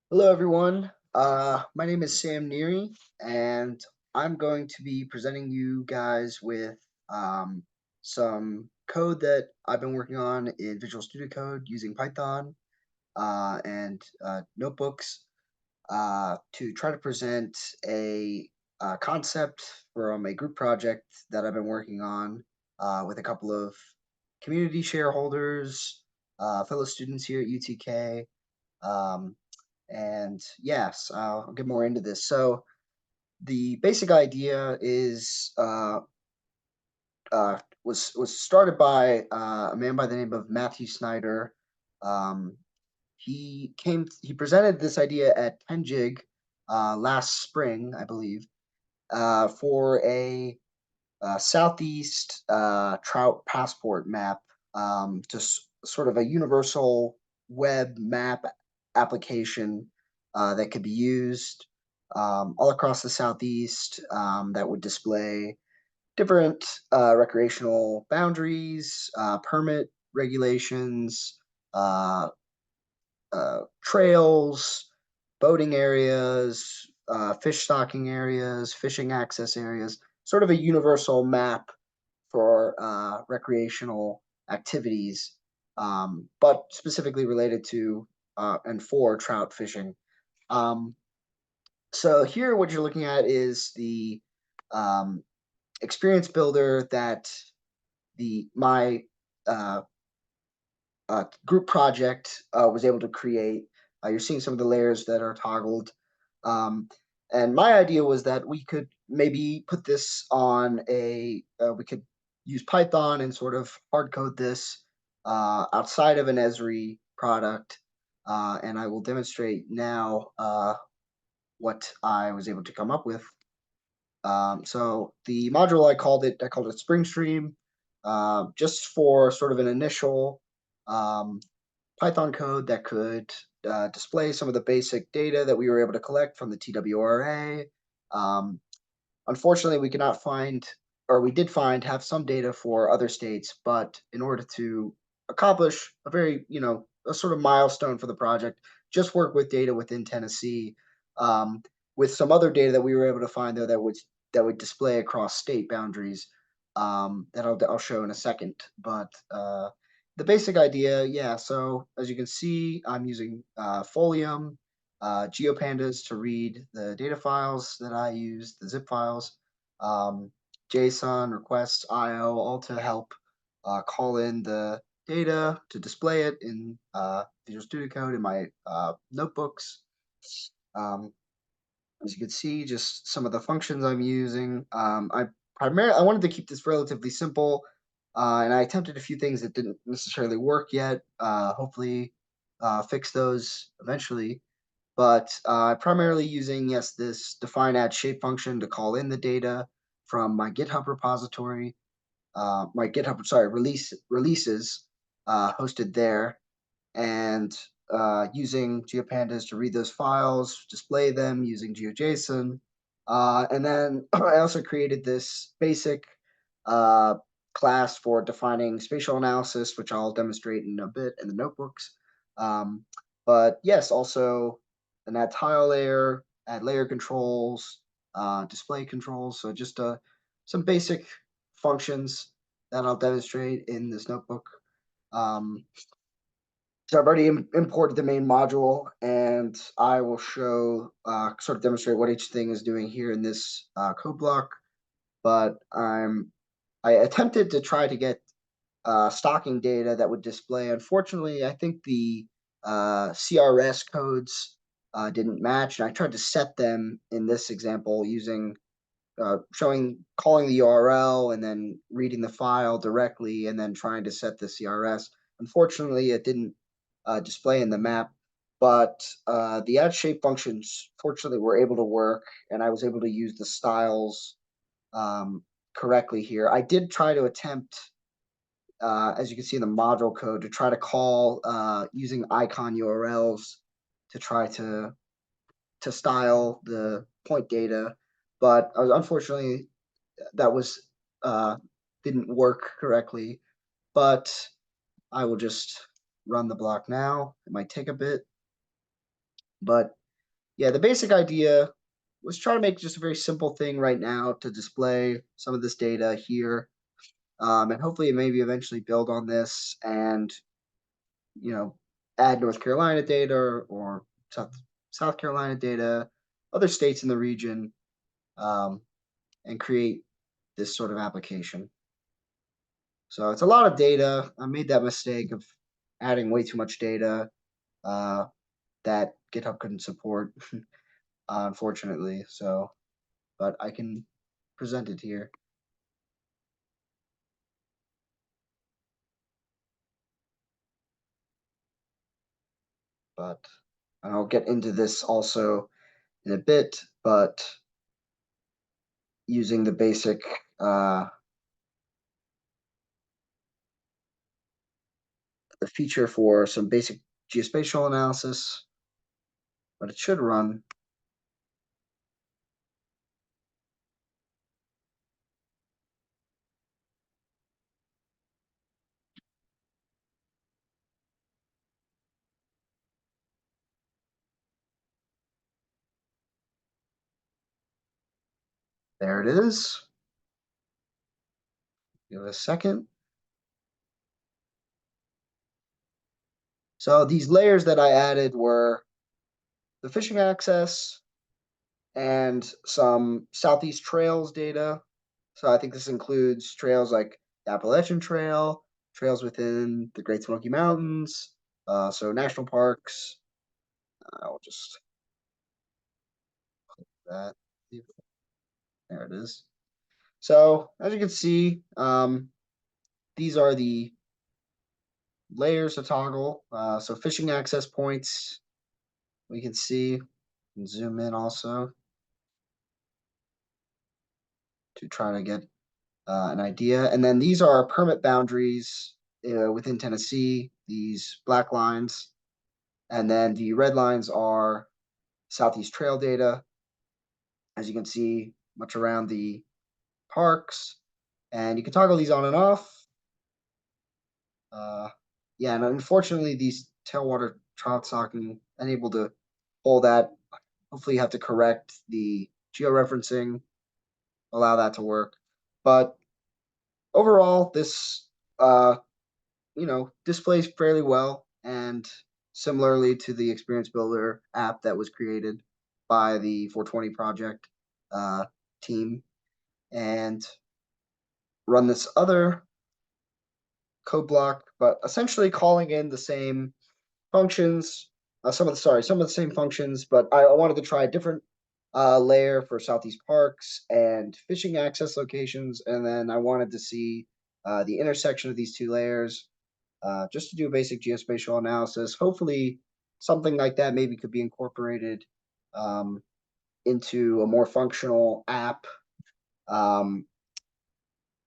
Hello, everyone. My name is Sam Neary, and I'm going to be presenting you guys with some code that I've been working on in Visual Studio Code using Python and notebooks to try to present a concept from a group project that I've been working on with a couple of community shareholders, fellow students here at UTK. Um, and yes, I'll get more into this. So the basic idea is was started by a man by the name of Matthew Snyder. Um, he presented this idea at 10 Jig last spring, I believe, for a southeast trout passport map, just sort of a universal web map application that could be used all across the southeast, that would display different recreational boundaries, permit regulations, uh, trails, boating areas, fish stocking areas, fishing access areas, sort of a universal map for recreational activities, but specifically related to and for trout fishing. Um, so here, what you're looking at is the um, experience builder that the my uh, group project was able to create. You're seeing some of the layers that are toggled. Um, and my idea was that we could maybe put this on we could use Python and sort of hard code this outside of an Esri product. And I will demonstrate now what I was able to come up with. So the module I called it Spring Stream, just for sort of an initial um, Python code that could display some of the basic data that we were able to collect from the TWRA. Um, Unfortunately, we could not find, or we did find, have some data for other states, but in order to accomplish a very, a sort of milestone for the project, just work with data within Tennessee, um, with some other data that we were able to find, though, that would display across state boundaries, that I'll show in a second. But the basic idea, yeah. So as you can see, I'm using Folium, GeoPandas to read the data files that I use, the zip files, um, JSON, requests, IO, all to help call in the data to display it in Visual Studio Code in my notebooks. Um, as you can see, just some of the functions I'm using. I wanted to keep this relatively simple, and I attempted a few things that didn't necessarily work yet. Hopefully, fix those eventually. But primarily using, yes, this define add shape function to call in the data from my GitHub repository, my GitHub, sorry, releases hosted there, and using GeoPandas to read those files, display them using GeoJSON. And then I also created this basic uh, class for defining spatial analysis, which I'll demonstrate in a bit in the notebooks. Um, but yes, also an add tile layer, add layer controls, display controls. So just some basic functions that I'll demonstrate in this notebook. Um, so I've already imported the main module, and I will show, sort of demonstrate what each thing is doing here in this code block. But I attempted to try to get stocking data that would display. Unfortunately, I think the CRS codes didn't match, and I tried to set them in this example using calling the URL and then reading the file directly, and then trying to set the CRS. Unfortunately, it didn't display in the map, but the add shape functions fortunately were able to work, and I was able to use the styles correctly here. I did try to attempt, as you can see in the module code, to try to call using icon URLs to try to style the point data, but unfortunately that was didn't work correctly. But I will just run the block now. It might take a bit, but yeah, the basic idea was try to make just a very simple thing right now to display some of this data here, and hopefully maybe eventually build on this and you know add North Carolina data or South Carolina data, other states in the region, um, and create this sort of application. So it's a lot of data. I made that mistake of adding way too much data uh, that GitHub couldn't support, unfortunately. So, but I can present it here. But I'll get into this also in a bit. But using the basic the feature for some basic geospatial analysis, but it should run. There it is. Give it a second. So these layers that I added were the fishing access and some Southeast Trails data. So I think this includes trails like the Appalachian Trail, trails within the Great Smoky Mountains, so national parks. I'll just click that. There it is. So as you can see, these are the layers to toggle. So fishing access points, we can see, and zoom in also to try to get an idea. And then these are permit boundaries within Tennessee, these black lines. And then the red lines are Southeast Trail data. As you can see, much around the parks. And you can toggle these on and off. Yeah, and unfortunately, these tailwater trout stocking unable to hold that. Hopefully, you have to correct the georeferencing, allow that to work. But overall, this displays fairly well, and similarly to the Experience Builder app that was created by the 420 project team, and run this other code block, but essentially calling in the same functions. Some of the same functions, but I wanted to try a different layer for Southeast Parks and fishing access locations, and then I wanted to see the intersection of these two layers just to do a basic geospatial analysis. Hopefully, something like that maybe could be incorporated um, into a more functional app um,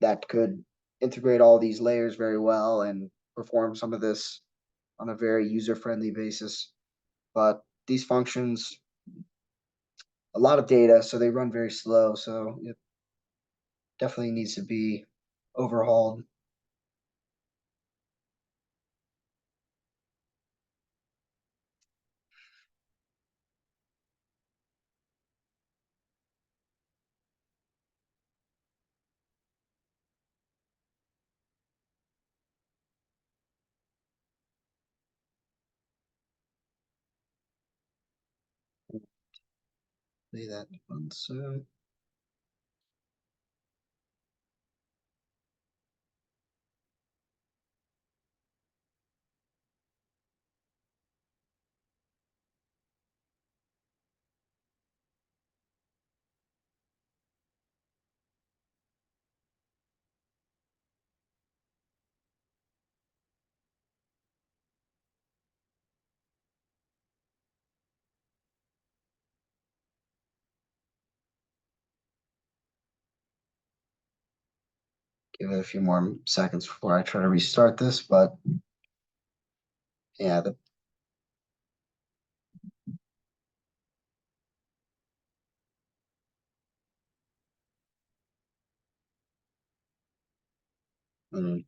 that could integrate all these layers very well and perform some of this on a very user-friendly basis. But these functions, a lot of data, so they run very slow. So it definitely needs to be overhauled. Play that one soon. Give it a few more seconds before I try to restart this, but yeah, mm,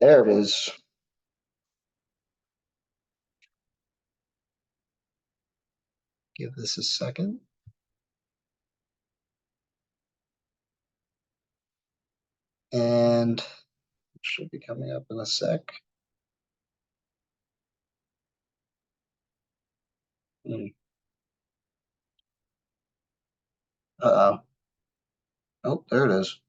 There it is. Give this a second. And it should be coming up in a sec. Uh-oh. Oh, there it is.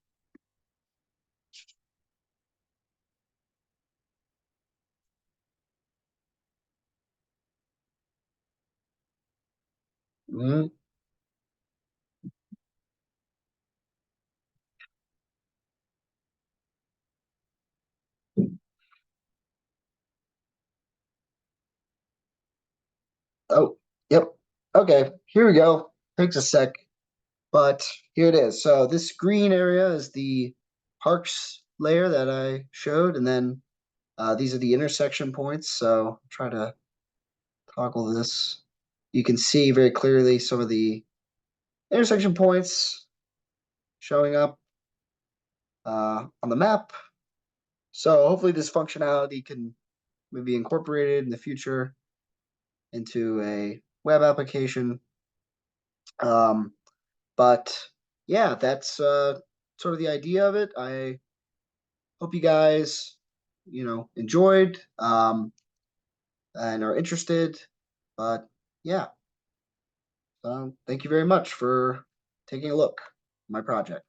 Mm. Oh, yep. Okay, here we go. Takes a sec, but here it is. So this green area is the parks layer that I showed, and then these are the intersection points. So try to toggle this. You can see very clearly some of the intersection points showing up on the map. So hopefully this functionality can maybe be incorporated in the future into a web application. Um, but yeah, that's sort of the idea of it. I hope you guys, enjoyed and are interested. But yeah, thank you very much for taking a look at my project.